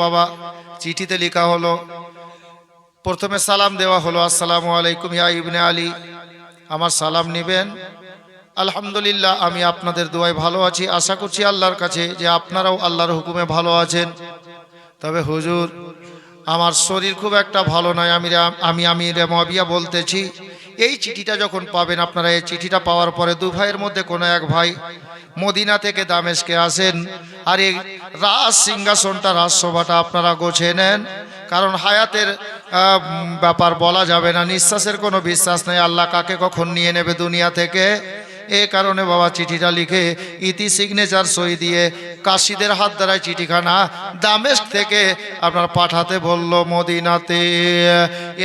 বাবা চিঠিতে লেখা হলো, প্রথমে সালাম দেওয়া হলো, আসসালামু আলাইকুম ইয়া ইবনে আলী, আমার সালাম নেবেন। আলহামদুলিল্লাহ, আমি আপনাদের দোয়ায় ভালো আছি, আশা করছি আল্লাহর কাছে যে আপনারাও আল্লাহর হুকুমে ভালো আছেন। তবে হুজুর, আমার শরীর খুব একটা ভালো নয়, আমি আমির মুআবিয়া বলতেছি। এই চিঠিটা যখন পাবেন আপনারা, এই চিঠিটা পাওয়ার পরে দু ভাইয়ের মধ্যে কোনো এক ভাই মদিনা থেকে দামেস্কে আসেন, আর এই রাজ সিংহাসনটা রাজসভাটা আপনারা গোছে নেন। কারণ হায়াতের ব্যাপার বলা যাবে না, নিঃশ্বাসের কোনো বিশ্বাস নেই, আল্লাহ কাকে কখন নিয়ে নেবে দুনিয়া থেকে। এ কারণে বাবা চিঠিটা লিখে ইতি সিগনেচার সই দিয়ে কাশিদের হাত দ্বারাই চিঠিখানা দামেস্ক থেকে আপনার পাঠাতে বলল মদিনাতে।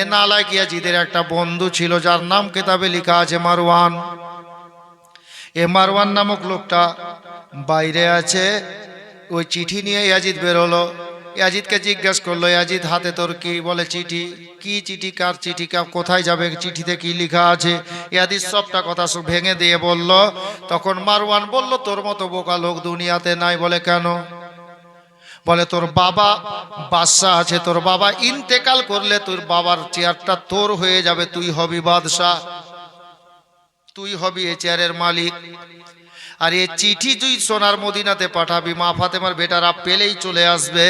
এ নালায়ক ইয়াজিদের একটা বন্ধু ছিল, যার নাম কিতাবে লেখা আছে মারওয়ান। এ মারওয়ান নামক লোকটা বাইরে আছে। ওই চিঠি নিয়ে ইয়াজিদ বেরোলো, ইয়াজিদকে জিজ্ঞেস করলো, ইয়াজিদ হাতে তোর কি? বলে চিঠি। কি চিঠি? কার চিঠি? কোথায় যাবে? চিঠিতে কি লেখা আছে? ইয়াজিদ সবটা কথা ভেঙে দিয়ে বলল। তখন মারওয়ান বলল, তোর মতো বোকা লোক দুনিয়াতে নাই। বলে কেন? বলে তোর বাবা বাদশাহ আছে, তোর বাবা ইন্তেকাল করলে তোর বাবার চেয়ারটা তোর হয়ে যাবে, তুই হবি বাদশাহ, তুই হবি এই চেয়ারের মালিক। আর এই চিঠি তুই সোনার মদিনাতে পাঠাবি, মা ফাতেমার বেটারা পেলেই চলে আসবে,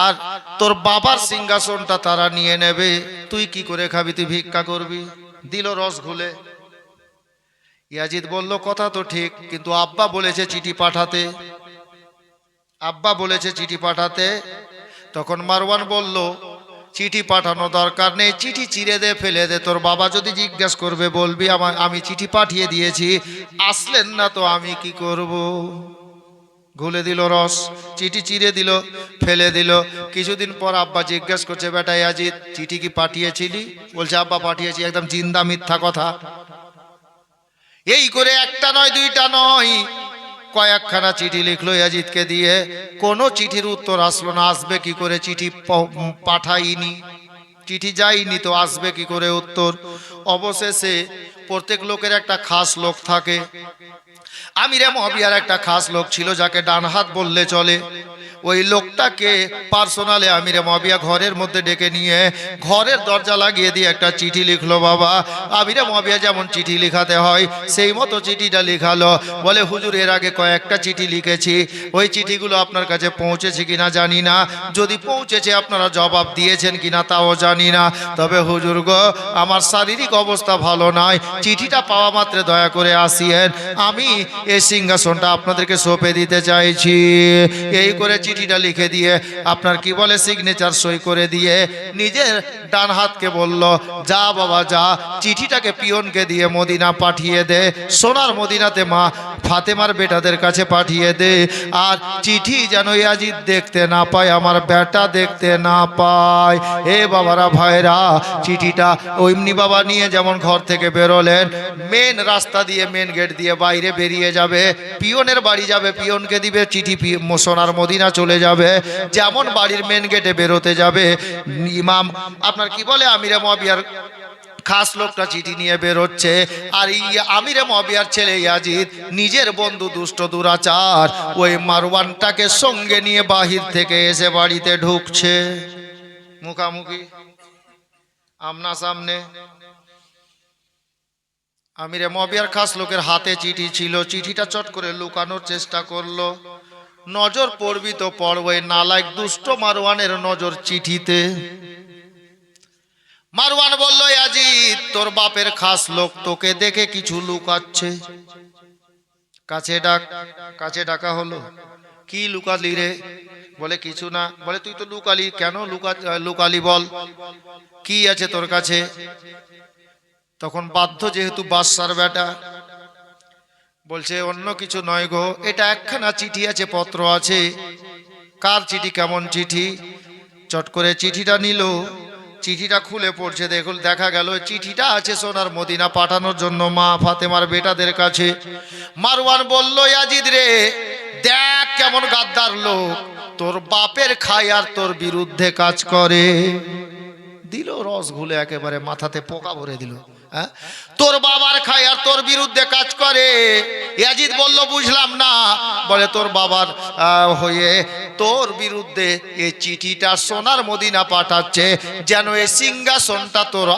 আর তোর বাবার সিংহাসনটা তারা নিয়ে নেবে। তুই কি করে খাবি? তুই ভিক্ষা করবি। দিল রস ঘুলে। ইয়াজিদ বলল, কথা তো ঠিক, কিন্তু আব্বা বলেছে চিঠি পাঠাতে, আব্বা বলেছে চিঠি পাঠাতে। তখন মারওয়ান বলল, চিঠি পাঠানো দরকার নেই, চিঠি চিরে দে, ফেলে দে। তোর বাবা যদি জিজ্ঞাসা করবে বলবি আমি চিঠি পাঠিয়ে দিয়েছি, আসলেন না তো আমি কি করব। ঘুলে দিল রস, চিঠি চিরে দিল, ফেলে দিল। কিছুদিন পর আব্বা জিজ্ঞাসা করছে, বেটা ইয়াজিদ, চিঠি কি পাঠিয়েছিলি? বলছে, আব্বা পাঠিয়েছি। একদম জিন্দা মিথ্যা কথা। এই করে একটা নয়, দুইটা নয়, কয়েকখানা চিঠি লিখলো ইয়াজিদকে দিয়ে। কোনো চিঠির উত্তর আসলো না। আসবে কি করে? চিঠি পাঠাইনি, চিঠি যায়নি তো আসবে কি করে উত্তর? অবশেষে প্রত্যেক লোকের একটা খাস লোক থাকে। আমিরে মুআবিয়ার একটা খাস লোক ছিল, যাকে ডান হাত বললে চলে। ওই লোকটাকে পার্সোনালে আমিরে মুআবিয়া ঘরের মধ্যে ডেকে নিয়ে ঘরের দরজা লাগিয়ে দিয়ে একটা চিঠি লিখলো। বাবা আমিরে মুআবিয়া যেমন চিঠি লিখাতে হয় সেই মতো চিঠিটা লিখালো। বলে, হুজুর, এর আগে কয়েকটা চিঠি লিখেছি, ওই চিঠিগুলো আপনার কাছে পৌঁছেছে কিনা জানি না, যদি পৌঁছেছে আপনারা জবাব দিয়েছেন কিনা তাও জানি না। তবে হুজুর গো, আমার শারীরিক অবস্থা ভালো নয়, চিঠিটা পাওয়া মাত্র দয়া করে আসিয়েন, আমি এই সিংহাসনটা আপনাদেরকে সঁপে দিতে চাইছি। এই করে চিঠিটা লিখে দিয়ে আপনার কি বলে সিগনেচার সই করে দিয়ে নিজের ডান হাতকে বলল, যা বাবা যা, চিঠিটাকে পিয়নকে দিয়ে মদিনা পাঠিয়ে দে, সোনার মদিনাতে মা ফাতেমার বেটাদের কাছে পাঠিয়ে দে। আর চিঠি যেন ইয়াজিদ দেখতে না পায়, আমার বেটা দেখতে না পায়। এ বাবারা ভাইরা, চিঠিটা ওইমনি বাবা নিয়ে যেমন ঘর থেকে বেরোলেন, মেন রাস্তা দিয়ে, মেন গেট দিয়ে বাইরে বেরিয়ে যাবে, পিয়নের বাড়ি যাবে, পিয়নকে দিবে চিঠি, সোনার মদিনা চলে যাবে। যেমন বাড়ির মেন গেটে বেরোতে যাবে, ইমাম আপনার কি বলে আমিরে মুআবিয়ার খাস লোকটা চিঠি নিয়ে বেরোচ্ছে, আর আমিরে মুআবিয়ার ছেলে ইয়াজিদ নিজের বন্ধু দুষ্ট দুরাচার ওই মারওয়ানটাকে সঙ্গে নিয়ে বাহির থেকে এসে বাড়িতে ঢুকছে। মুখামুখি, আমনা সামনে। আমিরে মুআবিয়ার খাস লোকের হাতে চিঠি ছিল, চিঠিটা চট করে লুকানোর চেষ্টা করলো। নজর পড়বি তো পড়বে, নালায়ক দুষ্ট মারওয়ানের নজর চিঠিতে। মারওয়ান বলল, ইয়াজিদ, তোর বাপের খাস লোক তোকে দেখে কিছু লুকাচ্ছে। কাছে ডাক। কাছে ডাকা হলো। কি লুকালি রে? বলে, কিছু না। বলে, তুই তো লুকালি কেন? লুকালি বল, কি আছে তোর কাছে? তখন বাধ্য, যেহেতু বাদশার বেটা, বলছে, অন্য কিছু নয় গো, এটা একখানা চিঠি আছে, পত্র আছে। কার চিঠি? কেমন চিঠি? চট করে চিঠিটা নিল, চিঠিটা খুলে পড়ছে। দেখা গেল চিঠিটা আছে সোনার মদিনা পাঠানোর জন্য মা ফাতেমার বেটাদের কাছে। মারওয়ান বলল, ইয়াজিদ রে, দেখ কেমন গাদ্দার লোক, তোর বাপের খায় আর তোর বিরুদ্ধে কাজ করে। দিল রস ঘুলে, একেবারে মাথাতে পোকা ভরে দিল। হ্যাঁ? তোর বাবার খায় আর তোর বিরুদ্ধে কাজ করে। ইয়াজিদ বলল বুঝলাম না। বলে তোর বাবার হয়ে তোর বিরুদ্ধে এই চিঠিটা সোনার মদিনা পাঠাচ্ছে, যেন এই সিংহাসনটা তোর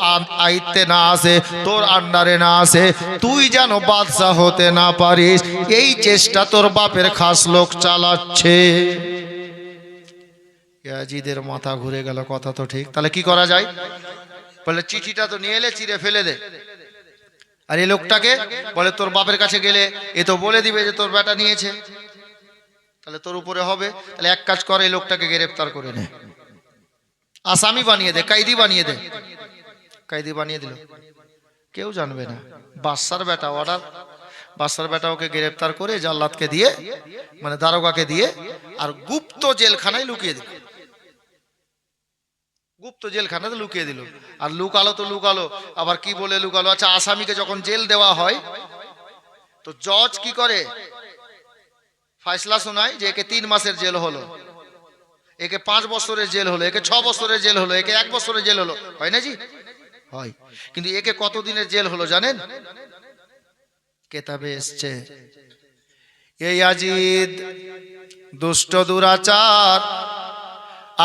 আয়ত্তে না আসে, তোর আন্ডারে না আসে, তুই যেন বাদশা হতে না পারিস, এই চেষ্টা তোর বাপের খাস লোক চালাচ্ছে। ইয়াজিদের মাথা ঘুরে গেল, কথা তো ঠিক, তাহলে কি করা যায়? বলে চিঠিটা তো নিয়ে এলে চিরে ফেলে দে। আর এই লোকটাকে বলে তোর বাপের কাছে গেলে এ তো বলে দিবে যে তোর বেটা নিয়েছে, তাহলে তোর উপরে হবে। তাহলে এক কাজ করে, এই লোকটাকে গ্রেফতার করে নে, আসামি বানিয়ে দে, কায়দি বানিয়ে দে। কায়দি বানিয়ে দিল, কেউ জানবে না। বাদশার বেটা অর্ডার, বাদশার বেটা ওকে গ্রেফতার করে জাল্লাদকে দিয়ে, মানে দারোগাকে দিয়ে, আর গুপ্ত জেলখানায় লুকিয়ে দিল। গুপ্ত জেলখানাতে লুকিয়ে দিল। আর লুকালো তো লুকালো, আবার কি বলে লুকালো? আচ্ছা, আসামিকে যখন জেল দেওয়া হয় তো জজ কি করে? ফয়সালা শোনায় যে একে 3 মাসের জেল হলো, একে 5 বছরের জেল হলো, একে 6 বছরের জেল হলো, একে 1 বছরের জেল হলো, হয় না জি? হয়। কিন্তু একে কত দিনের জেল হলো জানেন? কেতাবে এসছে, এই ইয়াজিদ দুষ্ট দুরাচার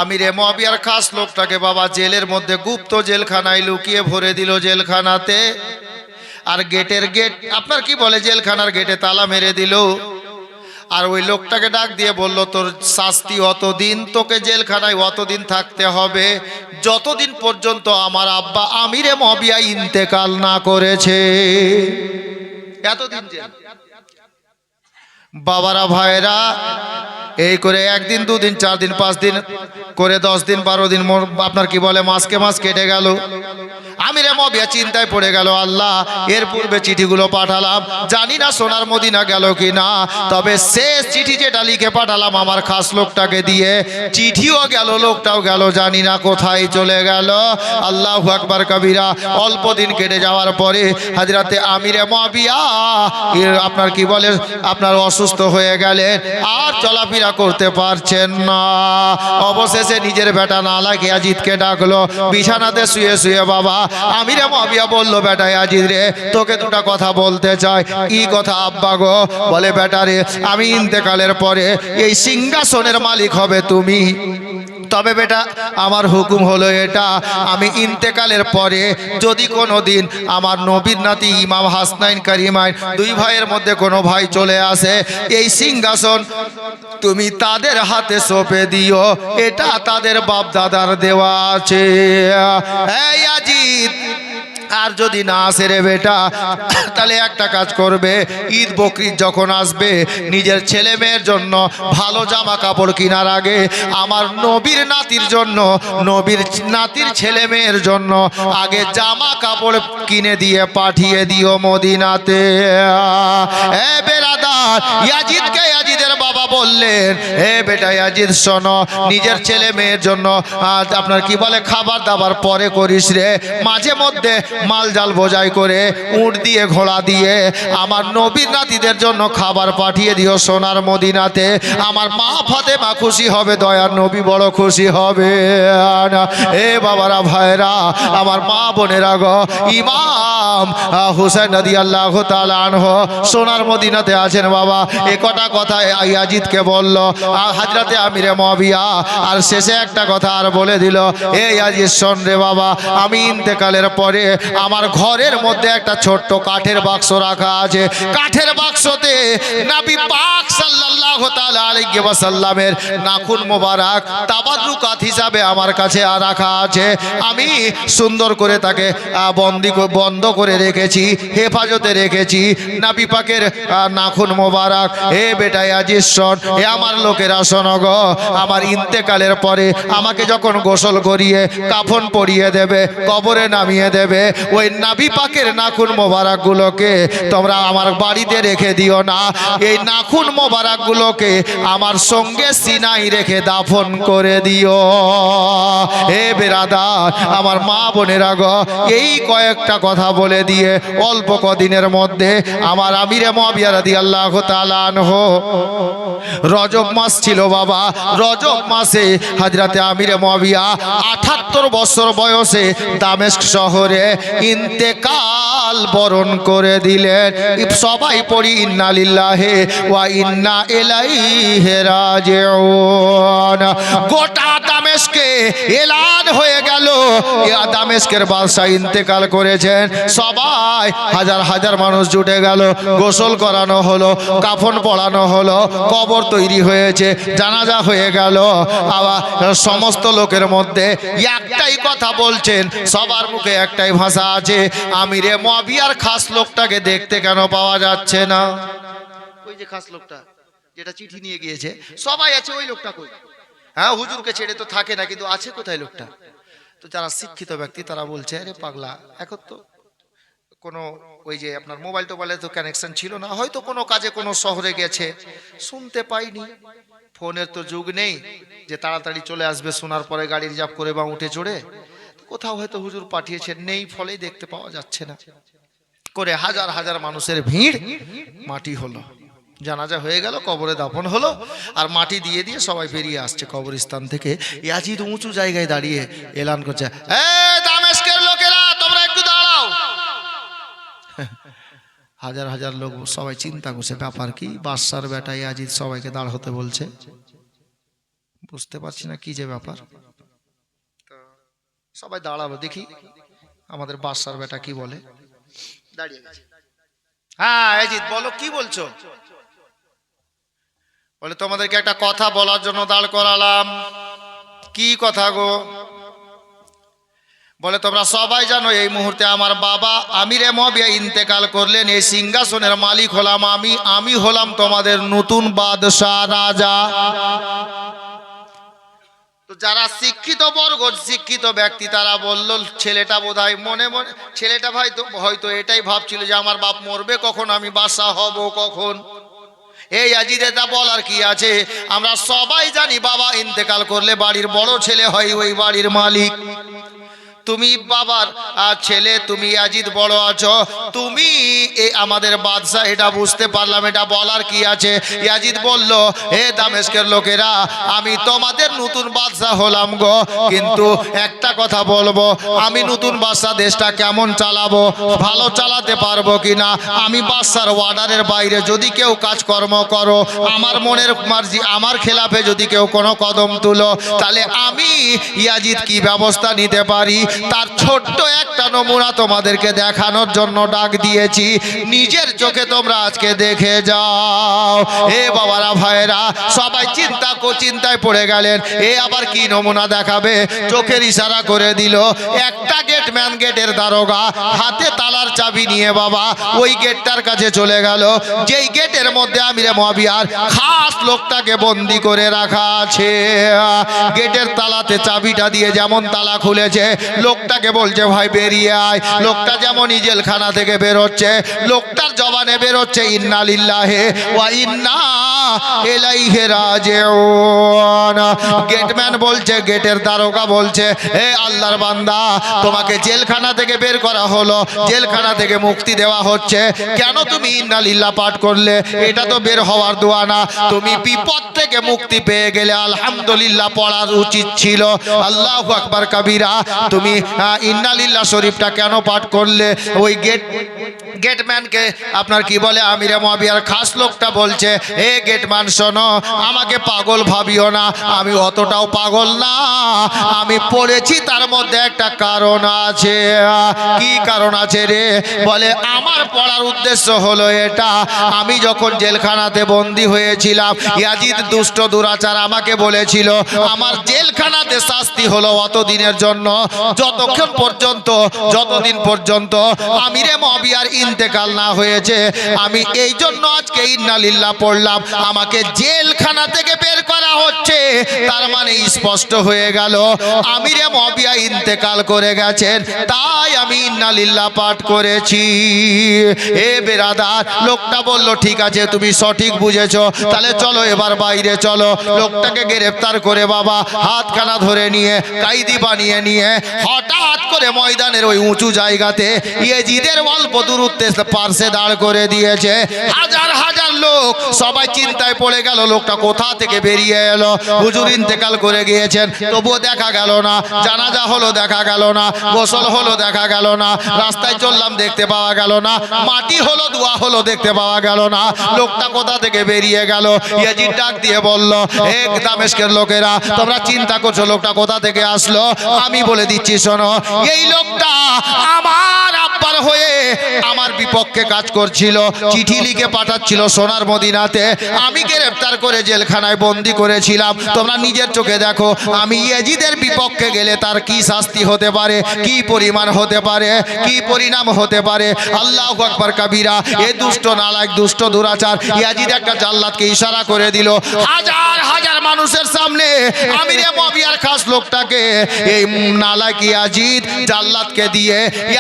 আমিরে মুয়াবিয়ার খাস লোকটাকে বাবা জেলের মধ্যে গুপ্ত জেলখানায় লুকিয়ে ভরে দিল জেলখানাতে। আর গেটের গেট আপনার কি বলে, জেলখানার গেটে তালা মেরে দিল। আর ওই লোকটাকে ডাক দিয়ে বলল তোর শাস্তি অতদিন, তোকে জেলখানায় অতদিন থাকতে হবে যতদিন পর্যন্ত আমার আব্বা আমিরে মুয়াবিয়া ইন্তেকাল না করেছে, এতদিন জেল। বাবারা ভাইরা, এই করে 1 দিন 2 দিন 4 দিন 5 দিন করে 10 দিন 12 দিন আপনার কি বলে মাসকে মাস কেটে গেল। আমিরে মুয়াবিয়া চিন্তায় পড়ে গেল, আল্লাহ এর পূর্বে চিঠিগুলো পাঠালাম, জানি না সোনার মদিনা গেল কি না, তবে শেষ চিঠি যেটা লিখে পাঠালাম আমার খাস লোকটাকে দিয়ে, চিঠিও গেল লোকটাও গেল, জানি না কোথায় চলে গেল। আল্লাহু আকবার কবিরা। অল্প দিন কেটে যাওয়ার পরে হযরতে আমিরে মুয়াবিয়া আপনার কি বলে আপনার অসুস্থ হয়ে গেলেন, আর চলাফেরা করতে পারছেন না। অবশেষে নিজের বেটা নালাক ইয়াজিদকে ডাকলো, বিছানাতে শুয়ে শুয়ে বাবা আমিরে মুয়াবিয়া বলল, বেটা ইয়াজিদ রে, তোকে দুটা কথা বলতে চাই। কি কথা আব্বা গো? বলে বেটা রে, আমি ইন্তেকালের পরে এই সিংহাসনের মালিক হবে তুমি, তবে বেটা আমার হুকুম হলো এটা, আমি ইন্তেকালের পরে যদি কোনো দিন আমার নবীর নাতি ইমাম হাসনাইন কারিমাইন 2 ভাইয়ের মধ্যে কোনো ভাই চলে আসে, এই সিংহাসন তুমি তাদের হাতে সঁপে দিও, এটা তাদের বাপ দাদার দেওয়া আছে। এই ইয়াজিদ, আর যদি না আসে রে বেটা, তাহলে একটা কাজ করবে, ঈদ বকরিদ যখন আসবে নিজের ছেলে মেয়ের জন্য ভালো জামা কাপড় কেনার আগে আমার নবীর নাতির জন্য, নবীর নাতির ছেলে মেয়ের জন্য আগে জামা কাপড় কিনে দিয়ে পাঠিয়ে দিও মদিনাতে। এ বেরাদার, ইয়াজিদকে ইয়াজিদের বাবা বললেন, হে বেটা ইয়াজিদ শোনো, নিজের ছেলে মেয়ের জন্য আপনার কি বলে খাবার দাবার পরে করিস রে, মাঝে মধ্যে মাল জাল বোঝাই করে উট দিয়ে ঘোড়া দিয়ে আমার নবীর নাতিদের জন্য খাবার পাঠিয়ে দিও সোনার মদিনাতে। আমার মা ফাতেমা খুশি হবে, দয়ার নবী বড় খুশি হবে। এ বাবারা ভাইরা, আমার মা বোনেরা গো, ইমাম হুসাইন রাদিয়াল্লাহু তাআলা আনহু সোনার মদিনাতে আছেন বাবা। এ কটা কথা ইয়াজিদকে বলল হযরতে আমিরে মুয়াবিয়া, আর শেষে একটা কথা আর বলে দিল, এ ইয়াজিদ শোন রে বাবা, আমি ইন্তেকালের পরে আমার ঘরের মধ্যে একটা ছোট্ট কাঠের বাক্স রাখা আছে, কাঠের বাক্সতে নবী পাক সাল্লাল্লাহু তাআলা আলাইহি ওয়াসাল্লামের নাখুন মোবারক তাবাররুকাত হিসাবে আমার কাছে রাখা আছে। আমি সুন্দর করে তাকে বন্ধ করে রেখেছি, হেফাজতে রেখেছি নবী পাকের নাখুন মোবারক। হে বেটা ইয়াজিদ শোন, হে আমার লোকেরা শোনো গো, আমার ইন্তেকালের পরে আমাকে যখন গোসল করিয়ে কাফন পরিয়ে দেবে, কবরে নামিয়ে দেবে, ওই নবী পাকের নাখুন মোবারক গুলোকে তোমরা আমার বাড়িতে রেখে দিও না, এই নাখুন মোবারক গুলোকে আমার সঙ্গে সিনাই রেখে দাফন করে দিও। হে বেরাদার, আমার মা বোনেরা গো, এই কয়েকটা কথা বলে দিয়ে অল্প কদিনের মধ্যে আমার আমিরে মুয়াবিয়া রাদিয়াল্লাহু তাআলা আনহু রজব মাস ছিল বাবা। রজব মাসে হযরতে আমিরে মুয়াবিয়া ৭৮ বছর বয়সে দামেস্ক শহরে ইন্তেকাল বরণ করে দিলেন। সবাই পড়ি ইন্না লিল্লাহি ওয়া ইন্না ইলাইহি রাজিউন। গোটা দামেস্কে এলান হয়ে গেল দামেস্কের বাদশা ইন্তেকাল করেছেন। সবাই হাজার হাজার মানুষ জুটে গেল, গোসল করানো হলো, কাফন পড়ানো হলো, কবর তৈরি হয়েছে, জানাজা হয়ে গেল। আবার সমস্ত লোকের মধ্যে একটাই কথা বলছেন, সবার মুখে একটাই ভাষা আছে, আমিরে মুয়াবিয়ার খাস লোকটাকে দেখতে কেন পাওয়া যাচ্ছে না? ওই যে খাস লোকটা যেটা চিঠি নিয়ে গিয়েছে, সবাই আছে, ওই লোকটা কই? হ্যাঁ, হুজুরকে ছেড়ে তো থাকে না, কিন্তু আছে কোথায় লোকটা? তো যারা শিক্ষিত ব্যক্তি তারা বলছে, আরে পাগলা, এখন তো কোনো ওই যে আপনার মোবাইল টোবাইলে তো কানেকশন ছিল না, হয়তো কোনো কাজে কোনো শহরে গেছে, শুনতে পাইনি। ফোনের তো যুগ নেই যে তাড়াতাড়ি চলে আসবে শোনার পরে গাড়ি রিজার্ভ করে বা উঠে চড়ে। কোথাও হয়তো হুজুর পাঠিয়েছেন, নেই, ফলেই দেখতে পাওয়া যাচ্ছে না। করে হাজার হাজার মানুষের ভিড়, মাটি হলো, জানাজা হয়ে গেল, কবরে দাফন হলো, আর মাটি দিয়ে দিয়ে সবাই বেরিয়ে আসছে কবরস্থান থেকে। ইয়াজিদ উঁচু জায়গায় দাঁড়িয়ে এলান করছে, এই দামেস্কের লোকেরা, তোমরা একটু দাঁড়াও। হাজার হাজার লোক সবাই চিন্তা করছে, ব্যাপার কি? বাদশার বেটা ইয়াজিদ সবাইকে দাঁড় হতে বলছে, বুঝতে পারছি না কি যে ব্যাপার। সবাই দাঁড়াবো, দেখি আমাদের বাদশার বেটা কি বলে। দাঁড়িয়ে গেছে। হ্যাঁ ইয়াজিদ, বলো কি বলছো? বলে, তোমাদেরকে একটা কথা বলার জন্য দাঁড় করালাম। কি কথা গো? বলে, তোমরা সবাই জানো এই মুহূর্তে আমার বাবা আমিরে মুয়াবিয়া ইন্তেকাল করলেন। এই সিংহাসনের মালিক হলাম আমি, আমি হলাম তোমাদের নতুন বাদশা, রাজা। তো যারা শিক্ষিত বর্গ, শিক্ষিত ব্যক্তি, তারা বলল, ছেলেটা বোধহয় মনে মনে, ছেলেটা ভাই তো হয়তো এটাই ভাবছিল যে আমার বাপ মরবে কখন, আমি বাদশা হব কখন। এই ইয়াজিদ, এটা বলার কি আছে? আমরা সবাই জানি বাবা ইন্তেকাল করলে বাড়ির বড় ছেলে হয় ওই বাড়ির মালিক। তুমি বাবার ছেলে, তুমি ইয়াজিদ বড় আছো, তুমি আমাদের বাদশা, এটা বুঝতে পারলাম, এটা বলার কি আছে? ইয়াজিদ বলল, হে দামেস্কের লোকেরা, আমি তোমাদের নতুন বাদশা হলাম গো, কিন্তু একটা কথা বলবো, আমি নতুন বাদশা দেশটা কেমন চালাবো, ভালো চালাতে পারবো কিনা, আমি বাদশার অর্ডারের বাইরে যদি কেউ কাজকর্ম করো, আমার মনের মার্জি, আমার খেলাফে যদি কেউ কোনো কদম তুলো, তাহলে আমি ইয়াজিদ কি ব্যবস্থা নিতে পারি, তার ছোট্ট একটা নমুনা তোমাদেরকে দেখানোর জন্য ডাক দিয়েছি। নিজের চোখে তোমরা আজকে দেখে যাও। এ বাবারা, ভাইরা, সবাই চিন্তায় পড়ে গেলেন, এ আবার কি নমুনা দেখাবে? চোখের ইশারা করে দিল। একটা গেটম্যান, গেটের দারোগা, হাতে তালার চাবি নিয়ে বাবা ওই গেটটার কাছে চলে গেল, যেই গেটের মধ্যে আমিরে মুয়াবিয়ার খাস লোকটাকে বন্দি করে রাখা আছে। গেটের তালাতে চাবিটা দিয়ে যেমন তালা খুলেছে, লোকটাকে বলছে, ভাই বেরিয়ে আয়। লোকটা যেমনই জেলখানা থেকে বেরোচ্ছে, লোকটার জবানে বেরোচ্ছে, ইন্না লিল্লাহি ওয়া ইন্না ইলাইহি রাজিউন। গেটম্যান বলছে, গেটের দারোগা বলছে, হে আল্লাহর বান্দা, তোমাকে জেলখানা থেকে বের করা হলো, জেলখানা থেকে মুক্তি দেওয়া হচ্ছে, কেন তুমি ইন্না লিল্লাহ পাঠ করলে? এটা তো বের হওয়ার দোয়া না, তুমি বিপদ থেকে মুক্তি পেয়ে গেলে আলহামদুলিল্লাহ পড়ার উচিত ছিল। আল্লাহু আকবার কাবীরা, তুমি ইন্না লিল্লাহ শরীফটা কেন পাঠ করলে? ওই গেটম্যানকে আপনার কি বলে, আমিরে মুয়াবিয়ার খাস লোকটা বলছে, হে গেটম্যান শোনো, আমাকে পাগল ভাবিও না, আমি অতটাও পাগল না, আমি পড়েছি, তার মধ্যে একটা কারণ আছে। কি কারণ আছে রে? বলে, আমার পড়ার উদ্দেশ্য হলো এটা, আমি যখন জেলখানাতে বন্দী হয়েছিলাম, ইয়াজিদ দুষ্ট দুরাচার আমাকে বলেছিল, আমার জেলখানাতে শাস্তি হলো অতদিনের জন্য, যতদিন পর্যন্ত আমিরে মুয়াবিয়ার ইন্তেকাল না হয়েছে। আমি এই জন্য আজকে ইন্না লিল্লাহ পড়লাম, আমাকে জেলখানা থেকে বের করা হচ্ছে, তার মানে স্পষ্ট হয়ে গেল আমিরে মুয়াবিয়া ইন্তেকাল করে গেছেন, তাই আমি ইন্না লিল্লাহ পাঠ করেছি। এ বেরাদার, লোকটা বলল, ঠিক আছে, তুমি সঠিক বুঝেছো, তাহলে চলো এবার বাইরে চলো। লোকটাকে গ্রেফতার করে বাবা হাতখানা ধরে নিয়ে কাইদি বানিয়ে নিয়ে হঠাৎ করে ময়দানের ওই উঁচু জায়গাতে ইয়াজিদের অল্প দূর করতে পার্শ্বে দাঁড় করে দিয়েছে। হাজার হাজার লোক সবাই চিন্তায় পড়ে গেল, লোকটা কোথা থেকে বেরিয়ে এলো। হুজুর ইন্তেকাল করে গিয়েছেন, তবুও দেখা গেল না। জানাজা হলো, দেখা গেল না। গোসল হলো, দেখা গেল না। রাস্তায় চললাম, দেখতে পাওয়া গেল না। মাটি হলো, দোয়া হলো, দেখতে পাওয়া গেল না। লোকটা কোথা থেকে বেরিয়ে গেল। ইয়াজিদ ডাক দিয়ে বলল, হে দামেস্কের লোকেরা, তোমরা চিন্তা করছো লোকটা কোথা থেকে আসলো। আমি বলে দিচ্ছি শোনো, এই লোকটা আমার আব্বার হয়ে আমার বিপক্ষে কাজ করছিল, চিঠি লিখে পাঠাচ্ছিল সোনার মদিনাতে। আমি গ্রেফতার করে জেলখানায় বন্দি করেছিলাম। তোমরা নিজের চোখে দেখো, আমি ইয়াজিদের বিপক্ষে গেলে তার কি শাস্তি হতে পারে, কি পরিমাণ হতে পারে, কি পরিণাম হতে পারে। আল্লাহু আকবার কাবীরা। এই দুষ্ট নালায়েক, দুষ্ট দুরাচার ইয়াজিদ একটা জাল্লাদকে ইশারা করে দিল। হাজার হাজার মানুষের সামনে আমিরে মুয়াবিয়ার খাস লোকটাকে এই নালায়েক ইয়াজিদ জাল্লাদকে দিয়ে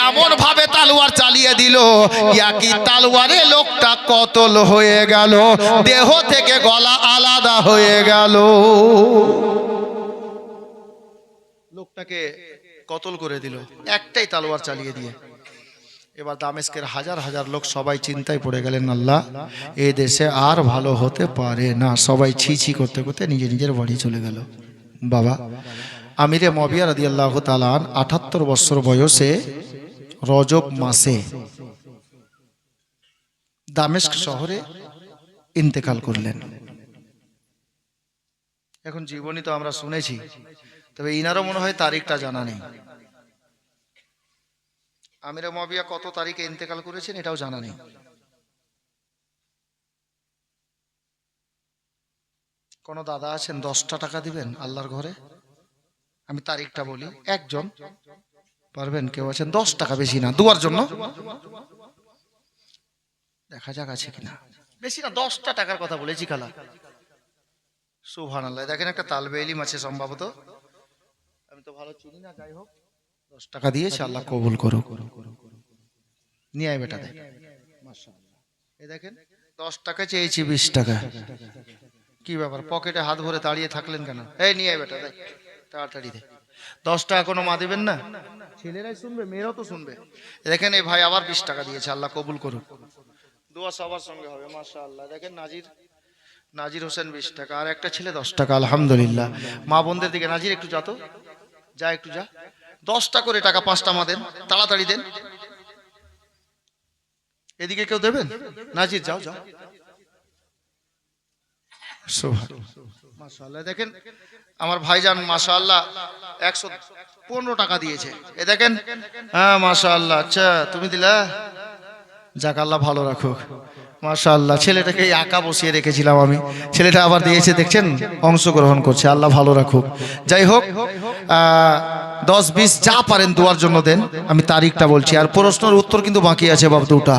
এমন ভাবে তালোয়ার চালিয়ে দিল, একই তালোয়ারে লোকটা কতল হয়ে গেল, দেহ থেকে গলা আলাদা হয়ে গেল। লোকটাকে কতল করে দিল একটাই তালোয়ার চালিয়ে দিয়ে। এবার দামেস্কের হাজার হাজার লোক সবাই চিন্তায় পড়ে গেলেন, আল্লাহ এই দেশে আর ভালো হতে পারে না। সবাই ছি ছি করতে করতে নিজের নিজের বাড়ি চলে গেল। বাবা আমিরে মুয়াবিয়া রাদিয়াল্লাহু তাআলা ৭৮ বছর বয়সে রজব মাসে দামেস্ক শহরে ইন্তেকাল করলেন। এখন জীবনী তো আমরা শুনেছি, তবে ইনারও মনে হয় তারিখটা জানা নেই। আমিরে মুয়াবিয়া কত তারিখে ইন্তেকাল করেছেন এটাও জানা নেই। কোন দাদা আছেন 10টা টাকা দিবেন আল্লাহর ঘরে? আমি তারিখটা বলি, একজন পারবেন? কেউ আছেন? 10 টাকা, বেশি না, দুয়ার জন্য। দেখা যাক আছে কিনা। বেশি না, 10টা টাকার কথা বলেছি খালা। সুবহানাল্লাহ। দেখেন একটা তালবে ইলম আছে সম্ভবত, আমি তো ভালো চিনি না, যাই হোক 10 টাকা দিয়েছে, আল্লাহ কবুল করুক। নিয়ে আয় বেটা, দেখ মাশাআল্লাহ। এই দেখেন 10 টাকা চেয়েছি 20 টাকা। কি ব্যাপার, পকেটে হাত ভরে দাঁড়িয়ে থাকলেন কেন? এই নিয়ে আয় বেটা, দেখ তাড়াতাড়ি দে। 10 টাকা কোনো মা দিবেন না? ছেলেরাই শুনবে, মেয়েরাও তো শুনবে। দেখেন এই ভাই আবার 20 টাকা দিয়েছে, আল্লাহ কবুল করুক। দোয়া সবার সঙ্গে হবে মাশাআল্লাহ। দেখেন নাজির হোসেন 20 টাকা, আর একটা ছেলে 10 টাকা। আলহামদুলিল্লাহ। মা বোনদের দিকে, নাজির একটু যা তো, যা একটু যা। 10টা করে টাকা, 5টা মা দেন, তাড়াতাড়ি দেন। এদিকে কেউ দেবেন? নাজির যাও যাও। মাশাআল্লাহ। দেখেন আমার ভাইজান মাশাআল্লাহ 115 টাকা দিয়েছে। এ দেখেন, হ্যাঁ মাশাআল্লাহ। আচ্ছা তুমি দিলা, যাক আল্লাহ ভালো রাখুক। মাশাআল্লাহ। ছেলেটাকে একা বসিয়ে রেখেছিলাম আমি, ছেলেটা আবার দিয়েছে, দেখছেন অংশগ্রহণ করছে, আল্লাহ ভালো রাখুক। যাই হোক 10-20 যা পারেন দোয়ার জন্য দেন। আমি তারিখটা বলছি, আর প্রশ্নের উত্তর কিন্তু বাকি আছে বাবা দুটা,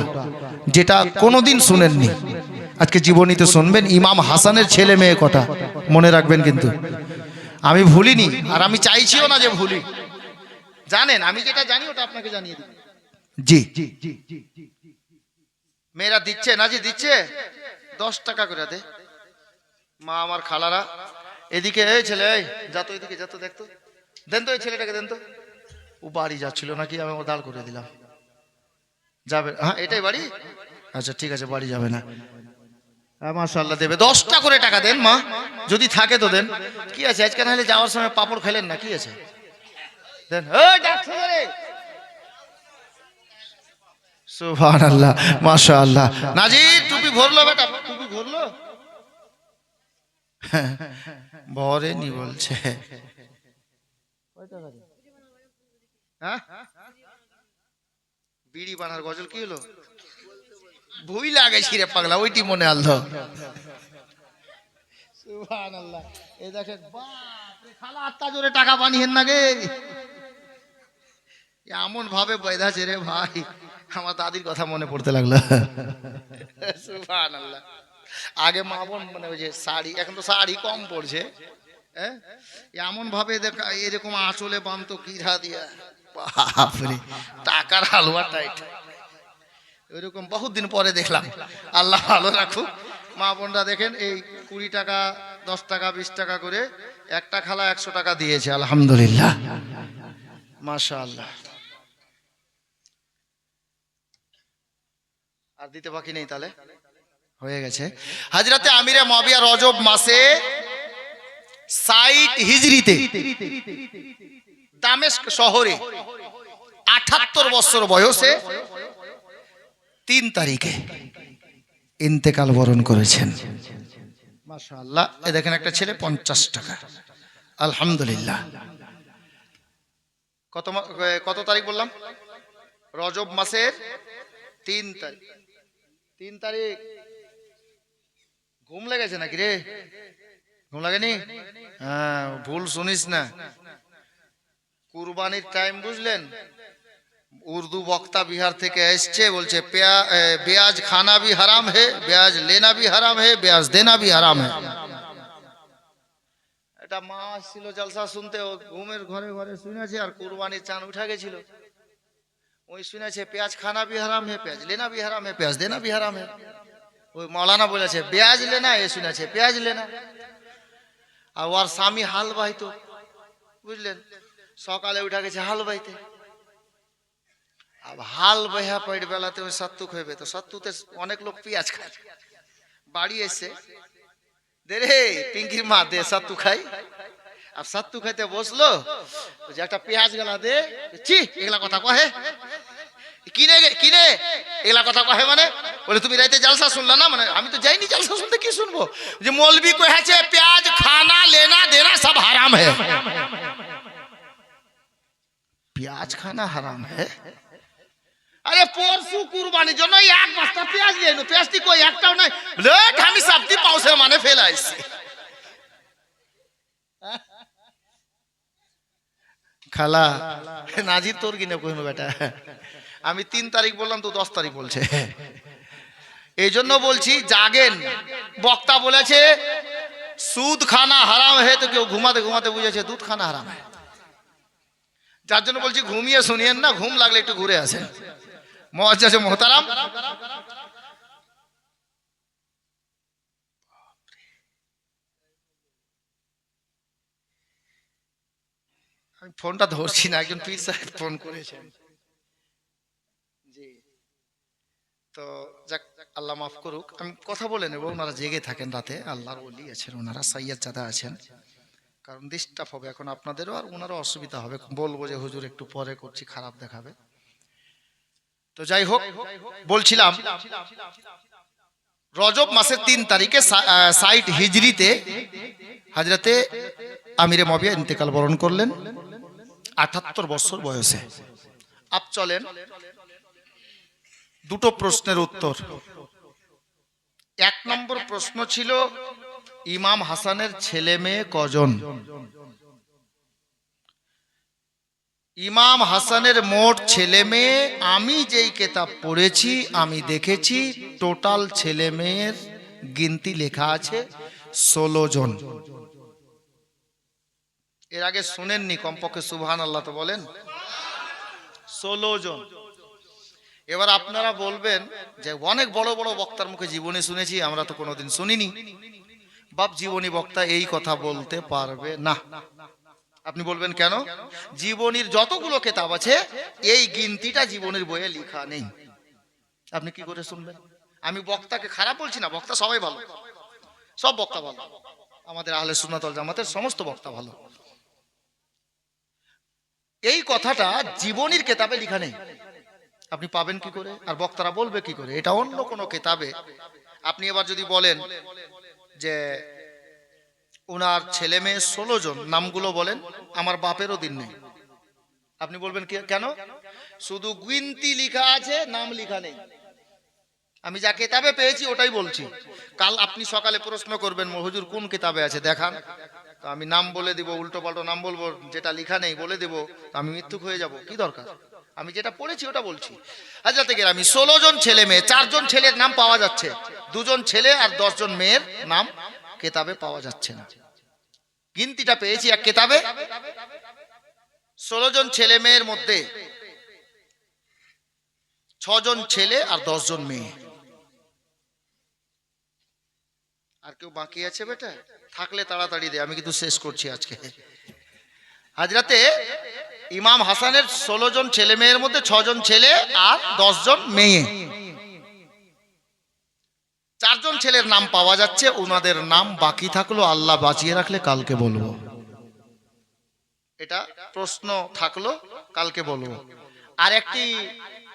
যেটা কোনোদিন শুনেননি, আজকে জীবনীতে শুনবেন। ইমাম হাসানের ছেলে মেয়ে কটা মনে রাখবেন, কিন্তু আমি ভুলিনি, আর আমি চাইছিও না যে ভুলি। জানেন আমি যেটা জানি ওটা আপনাকে জানিয়ে দিই। জি মেয়েরা দিচ্ছে, নাজি দিচ্ছে 10 টাকা করে দে। মা আমার খালারা এদিকে, এই ছেলে এই যা তো, এদিকে যা তো, দেখতো দেন তো, এই ছেলেটাকে দেন তো। ও বাড়ি যাচ্ছিল নাকি, আমি ও দাঁড় করে দিলাম। যাবে? হ্যাঁ এটাই বাড়ি। আচ্ছা ঠিক আছে, বাড়ি যাবে না। মাশাআল্লাহ দেবে। 10টা করে টাকা দেন মা, যদি থাকে তো দেন। কি আছে আজকে, না হলে যাওয়ার সময় পাপড় খেলেন না, কি আছে দেন। সুবহানাল্লাহ মাশাআল্লাহ। নাজির টুপি ভরলো বেটা, টুপি ভরলো? ভরেনি বলছে। হ্যাঁ বিড়ি বানার গজল কি হলো? ভুই লাগাইছি রে পাগলা, ওইটি মনে আনলো। সুবহানাল্লাহ। এই দেখেন বাপ রে, খালা আত্মা জোরে টাকা বানিয়েন না গে, এমন ভাবে বৈধাছে রে ভাই, আমার দাদির কথা মনে পড়তে লাগলো। সুবহানাল্লাহ। আগে মা বোন মানে ওই যে শাড়ি, এখন তো শাড়ি কম পড়ছে, হ্যাঁ এমন ভাবে দেখা এরকম আঁচলে বাঁধতো কিরা দিয়া, বাপরে টাকার হালুয়া টাইট। ওইরকম বহুত দিন পরে দেখলাম, আল্লাহ ভালো রাখুক। মা বোনরা দেখেন এই 20 টাকা 10 টাকা 20 টাকা করে একটা খালা 100 টাকা দিয়েছে, আলহামদুলিল্লাহ মাশাআল্লাহ। আর দিতে বাকি নেই, তাহলে হয়ে গেছে। হযরতে আমিরে মুয়াবিয়া রজব মাসে 60 হিজরিতে দামেস্ক শহরে 78 বছর বয়সে 3 তারিখে ইন্তেকাল বরণ করেছেন। মাশাআল্লাহ। এই দেখেন একটা ছেলে 50 টাকা, আলহামদুলিল্লাহ। কত তারিখ বললাম? রজব মাসের 3 তারিখ। 3 তারিখ। ঘুম লেগেছে নাকি রে? ঘুম লাগেনি? হ্যাঁ, ভুল শুনিস না। কুরবানির টাইম বুঝলেন, উর্দু বক্তা বিহার থেকে এসছে, বলছে পেঁয়াজ খানা भी हराम है, পেঁয়াজ लेना भी हराम है, পেঁয়াজ देना भी हराम है। এটা মা ছিল জলসা শুনতে, ও ঘুমের ঘরে ঘরে শুনেছে, আর কুরবানির চাঁদ উঠা গেছিল, ওই শুনেছে পেঁয়াজ খানা भी हराम है, পেঁয়াজ लेना भी हराम है, পেঁয়াজ देना भी हराम है। ওই মৌলানা বলেছে পেঁয়াজ लेना, এ শুনেছে পেঁয়াজ लेना। আর ওর স্বামী হাল বাইতো, বুঝলেন, সকালে উঠা গেছে হাল বাইতে। अब हाल बहा पड़ बेलाते ওই सत्तू খাবে, তো সত্তুতে অনেক লোক পেঁয়াজ খায়। বাড়ি এসে দে রে পিঙ্কির মা, দে সত্তু খাই। আর সত্তু খাইতে বসলো, যে একটা পেঁয়াজ গেলা দে, ছি এগুলা কথা কহে, কিনে কিনে এগুলা কথা কহে, মানে বলে তুমি রাইতে জলসা শুনলা না? মানে আমি তো যাইনি জলসা শুনতে, কি শুনবো? যে মৌলবি কহেছে পেঁয়াজ খানা लेना देना सब हराम है। পেঁয়াজ খানা হারাম है? আরে পরশু কুরবানির জন্য এক বস্তা পেঁয়াজ নিয়ে এলো, পেঁয়াজ কই একটাও নাই। লেট আমি সবজি পাউসের মানে ফেলে আইছি। খালা নাজির তোর কিনে কইনো বেটা, আমি 3 তারিখ বললাম তো 10 তারিখ বলছে। এই জন্য বলছি জাগেন, বক্তা বলেছে সুদ খানা হারাম হে, তো কেউ ঘুমাতে ঘুমাতে বুঝেছে দুধ খানা হারাম হে। যার জন্য বলছি ঘুমিয়ে শুনিয়েন না, ঘুম লাগলে একটু ঘুরে আসেন। মুআজ্জাজ মুহতারাম, আমি ফোনটা ধরছি না, একজন পীর সাহেব ফোন করেছেন। জি, তো যাক, আল্লাহ মাফ করুক, আমি কথা বলে নেব। ওনারা জেগে থাকেন রাতে, আল্লাহর ওলি আছেন, ওনারা সাইয়্যদ জাদা আছেন, কারণ ডিস্টার্ব হবে এখন আপনাদেরও, আর ওনারও অসুবিধা হবে। বলবো যে হুজুর একটু পরে করছি, খারাপ দেখাবে। তো যাই হোক, বলছিলাম রজব মাসের 3 তারিখে 60 হিজরিতে হযরতে আমিরে মুয়াবিয়া ইন্তেকাল বরণ করলেন 78 বছর বয়সে। আপ চলেন দুটো প্রশ্নের উত্তর। 1 নম্বর প্রশ্ন ছিল ইমাম হাসানের ছেলে মেয়ে কজন? ইমাম হাসানের মোট ছেলে মেয়ে, আমি যেই কিতাব পড়েছি আমি দেখেছি টোটাল ছেলে মেয়ের গিনতি লেখা আছে 16 জন। এর আগে শুনেননি? কমপক্ষে সুবহানাল্লাহ তো বলেন। 16 জন। এবার আপনারা বলবেন যে অনেক বড় বড় বক্তার মুখে জীবনী শুনেছি, আমরা তো কোনোদিন শুনিনি। বাপ, জীবনী বক্তা এই কথা বলতে পারবে না। আপনি বলবেন কেন? জীবনীর যতগুলো কিতাব আছে এই গিনতিটা জীবনের বইয়ে লেখা নেই। আপনি কি করে শুনবেন? আমি বক্তাকে খারাপ বলছি না, বক্তা সবাই ভালো, সব বক্তা ভালো, আমাদের আহলে সুন্নাত ওয়াল জামাতের সমস্ত বক্তা ভালো। এই কথাটা জীবনীর কিতাবে লেখা নেই, আপনি পাবেন কি করে? আর বক্তারা বলবে কি করে? এটা অন্য কোনো কিতাবে। আপনি এবার যদি বলেন যে ওনার ছেলে মেয়ে 16 জন, নামগুলো বলেন, আমার বাপেরও দিন নেই। আপনি বলবেন কেন? শুধু গিনতি লেখা আছে, নাম লেখা নেই। আমি যা কিতাবে পেয়েছি ওটাই বলছি। কাল আপনি সকালে প্রশ্ন করবেন হুজুর কোন কিতাবে আছে দেখান, তো আমি নাম বলে দিব, উল্টো পাল্টো নাম বলবো, যেটা লেখা নেই বলে দেব, আমি মিথ্যুক হয়ে যাব। কি দরকার? আমি যেটা পড়েছি ওটা বলছি। হাজরাতে কেরামি 16 জন ছেলে মেয়ে, 4 জন ছেলের নাম পাওয়া যাচ্ছে, 2 জন ছেলে আর 10 জন মেয়ের নাম কিতাবে পাওয়া যাচ্ছে না। গিনতিটা পেয়েছি এক কিতাবে। 16 জন ছেলে মেয়ের মধ্যে 6 জন ছেলে আর 10 জন মেয়ে। আর কেউ বাকি আছে বেটা? থাকলে তাড়াতাড়ি দে, আমি কিন্তু শেষ করছি আজকে। হাজরাতে ইমাম হাসানের 16 জন ছেলে মেয়ের মধ্যে 6 জন ছেলে আর 10 জন মেয়ে। 4জন ছেলের নাম পাওয়া যাচ্ছে, ওনাদের নাম বাকি থাকলো, আল্লাহ বাঁচিয়ে রাখলে কালকে বলবো। এটা প্রশ্ন থাকলো, কালকে বলবো। আর একটি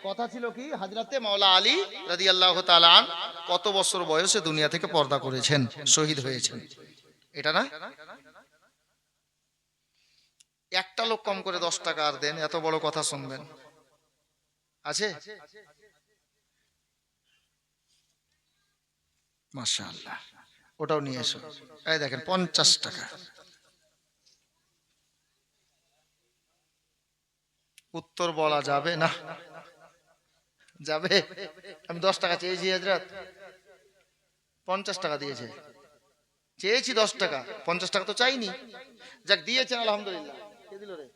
কথা ছিল কি, হযরতে মাওলা আলী রাদিয়াল্লাহু তাআলা আন কত বছর বয়সে দুনিয়া থেকে পর্দা করেছেন, শহীদ হয়েছেন, এটা না? একটা লোক কম করে 10 টাকা আর দেন, এত বড় কথা শুনবেন। আছে? মাশাআল্লাহ, ওটাও নিয়ে এসো। এই দেখেন 50 টাকা। উত্তর বলা যাবে না? যাবে? আমি 10 টাকা চেয়েছি, হযরত 50 টাকা দিয়েছে। চেয়েছি 10 টাকা, 50 টাকা তো চাইনি। যাক, দিয়েছেন আলহামদুলিল্লাহ। কে দিল রে?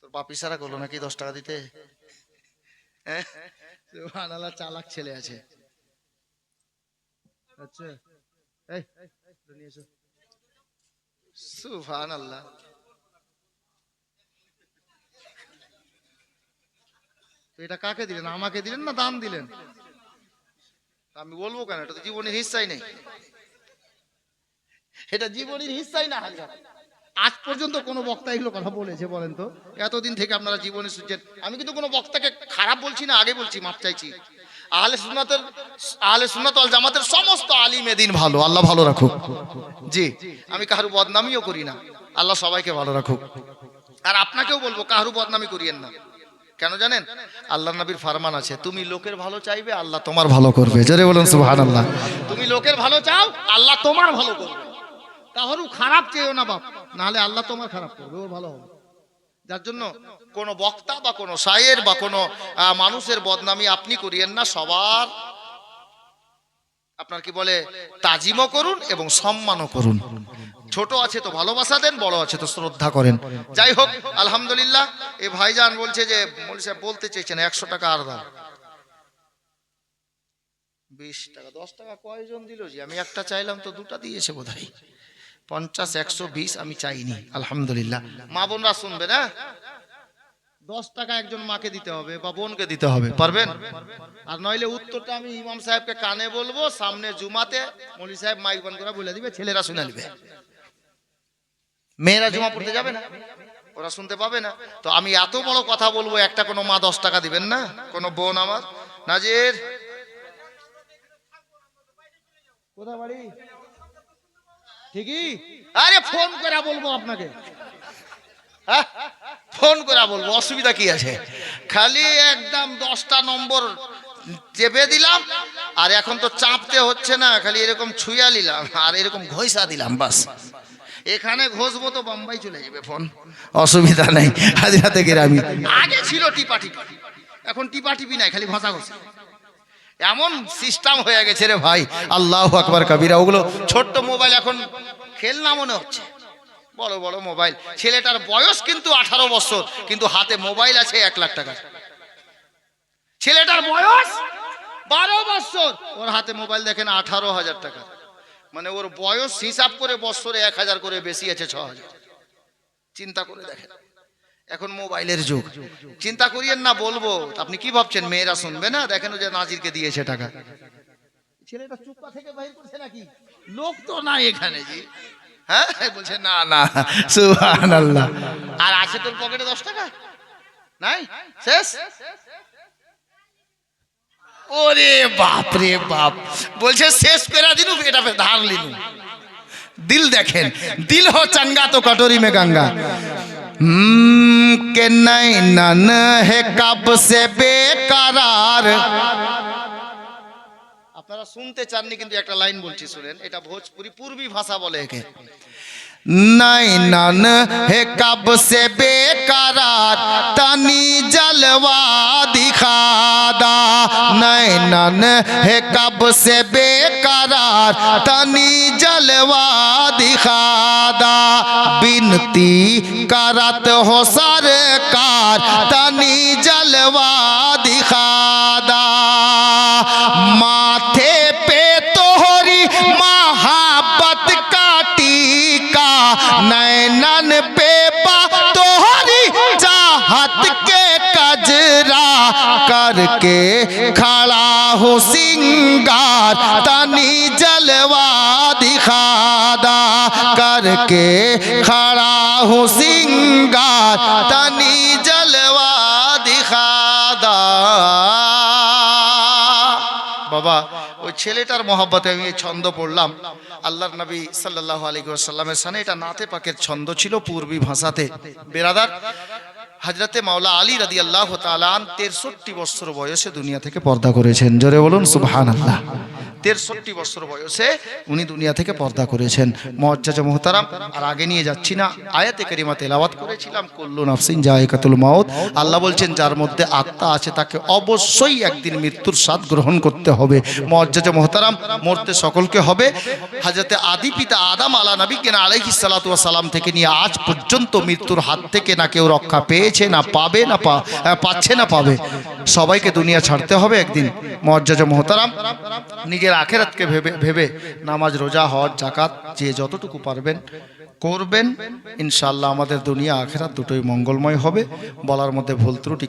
তোর বাপ ইশারা করলো নাকি 10 টাকা দিতে? হ্যাঁ, সুবহানাল্লাহ, চালাক ছেলে আছে। আচ্ছা, এই নিয়ে এসো। সুবহানাল্লাহ। তো এটা কাকে দিলেন? আমাকে দিলেন না দান দিলেন? আমি বলবো কেন? এটা তো জীবনের হিস্সাই নেই, এটা জীবনের হিস্সাই না। আজ পর্যন্ত কোন বক্তা এগুলো কথা বলেছে বলেন তো? এতদিন থেকে আপনারা জীবনে শুনছেন, আমি কিন্তু কোনো বক্তাকে খারাপ বলছি না, আগে বলছি, মাপ চাইছি। আহলে সুন্নাত ওয়াল জামাতের সমস্ত আলিমে দ্বীন ভালো, আল্লাহ ভালো রাখুক। জি, আমি কারো বদনামিও করি না, আল্লাহ সবাইকে ভালো রাখুক। আর আপনাকেও বলবো, কারো বদনামি করিয়েন না। কেন জানেন? আল্লাহর নবীর ফরমান আছে, তুমি লোকের ভালো চাইবে, আল্লাহ তোমার ভালো করবে। জোরে বলুন সুবহানাল্লাহ। তুমি লোকের ভালো চাও, আল্লাহ তোমার ভালো করবে। কারো খারাপ চেয়েও না বাপ, নাহলে আল্লাহ তোমার খারাপ করবে, ওর ভালো হবে। যার জন্য কোন বক্তা বা কোন শায়ের বা কোন মানুষের বদনামি আপনি করিয়েন না। সবার আপনার কি বলে তাজিমও করুন এবং সম্মানও করুন। ছোট আছে তো ভালোবাসা দেন, বড় আছে তো শ্রদ্ধা করেন। যাই হোক, আলহামদুলিল্লাহ। এই ভাইজান বলছে যে মৌলভী সাহেব বলতে চেয়েছেন 100 টাকা আর দাও। 20 টাকা, 10 টাকা কয়জন দিল জি? আমি একটা চাইলাম তো দুটা দিয়েছে বোধহয়। 50, 120 আমি চাইনি। আলহামদুলিল্লাহ। মা বোনরা শুনবে না? 10 টাকা একজন মাকে দিতে হবে বা বোনকে দিতে হবে, পারবেন? আর নইলে উত্তরটা আমি ইমাম সাহেবকে কানে বলবো, সামনে জুমাতে মৌলভী সাহেব মাইক বন্ধ করে বলে দিবে, ছেলেরা শুনে নেবে। মেয়েরা জুমা পড়তে যাবে না, ওরা শুনতে পাবে না। তো আমি এত বড় কথা বলবো, একটা কোনো মা 10 টাকা দিবেন না? কোনো বোন আমার নাজির কোথায় বাড়ি? ঠিকই, আরে ফোন করে বলবো আপনাকে, হ্যাঁ ফোন করে বলবো, অসুবিধা কি আছে? খালি একদম 10টা নম্বর চেপে দিলাম, আর এখন তো চাপতে হচ্ছে না, খালি এরকম ছুঁয়া নিলাম আর এরকম ঘষা দিলাম, বাস। এখানে ঘষবো তো বোম্বাই চলে যাবে ফোন, অসুবিধা নেই। হাজিরাতে গ্রামী আগে ছিল টিপা টিপি, এখন টিপা টিপি নাই, খালি ঘষা ঘষা। এমন সিস্টেম হয়ে গেছে রে ভাই, আল্লাহু আকবার কবিরা। ওগুলো ছোট্ট মোবাইল এখন খেলনা মনে হচ্ছে, বড় বড় মোবাইল। ছেলেটার বয়স কিন্তু 18 বছর, কিন্তু হাতে মোবাইল আছে 1 লাখ টাকা। ছেলেটার বয়স 12 বছর, ওর হাতে মোবাইল দেখেন 18,000 টাকা। মানে ওর বয়স হিসাব করে বছরে 1000 করে বেশি আছে, 6000। চিন্তা করে দেখেন, এখন মোবাইলের যুগ। চিন্তা করিয়েন না, বলবো আপনি কি ভাবছেন মেয়েরা শুনবে না? দেখেন ও যে নাজিরকে দিয়েছে টাকা, ছেলেটা চুপা থেকে বাইর করছে নাকি? লোক তো নাই এখানে জি। হ্যাঁ বলছে না না, সুবহানাল্লাহ। আর আছে তোর পকেটে 10 টাকা নাই? শেষ? ওরে বাপ রে বাপ, বলছে শেষ করে দিনু, এটা ধার লিনু। দিল দেখেন, দিল হো চঙ্গা তো কটোরি মে গঙ্গা। के नैनन है कब से बेकरार। আপনারা শুনতে চাননি কিন্তু একটা লাইন বলছি, শুনেন। এটা ভোজপুরি পূর্বী ভাষা বলে একে। नैनन है कब से बेकरार, तनी जलवा दिखादा। नैनन है कब से बेकरार, तनी जलवा दिखादा। बिनती करत हो सरकार, तनी जलवा दिखादा। माथे पे तोहरी महाबत का टीका, नैनन पे बा तोहरी चाहत के कजरा। कर करके खड़ा हूँ सिंगार तनी जलवा दिखादा करके खड़ा हूँ सिंगार तनी जलवा दिखादा বাবা ওই ছেলেটার মহব্বতে আমি এই ছন্দ পড়লাম আল্লাহর নবী সাল্লাল্লাহু আলাইহি ওয়াসাল্লামের সানে এটা নাতে পাকের ছন্দ ছিল পূর্বী ভাষাতে বেরাদার হযরতে মাওলা আলী রাদিয়াল্লাহু তাআলা 63 বছর বয়সে দুনিয়া থেকে পর্দা করেছেন জোরে বলুন সুবহানাল্লাহ 63 বছর বয়সে উনি দুনিয়া থেকে পর্দা করেছেন মুআজ্জাজ মুহতারাম আর আগে নিয়ে যাচ্ছি না আয়াতে কারিমা তেলাওয়াত করেছিলাম কুল্লু নাফসিন জায়কাতুল মাউত আল্লাহ বলছেন যার মধ্যে আত্মা আছে তাকে অবশ্যই একদিন মৃত্যুর স্বাদ গ্রহণ করতে হবে মুআজ্জাজ মুহতারাম মরতে সকলকে হবে হযরতে আদি পিতা আদম আলাইহিস সালাতু ওয়াস সালাম থেকে নিয়ে আজ পর্যন্ত মৃত্যুর হাত থেকে না কেউ রক্ষা পেয়েছে না পাবে না পাচ্ছে না পাবে সবাইকে দুনিয়া ছাড়তে হবে একদিন মুআজ্জাজ মুহতারাম নিজের আখিরাতকে ভেবে নামাজ রোজা হজ যাকাত যে যতটুকু পারবেন করবেন ইনশাআল্লাহ আমাদের দুনিয়া আখিরাত দুটোই মঙ্গলময় হবে বলার মধ্যে ভুল ত্রুটি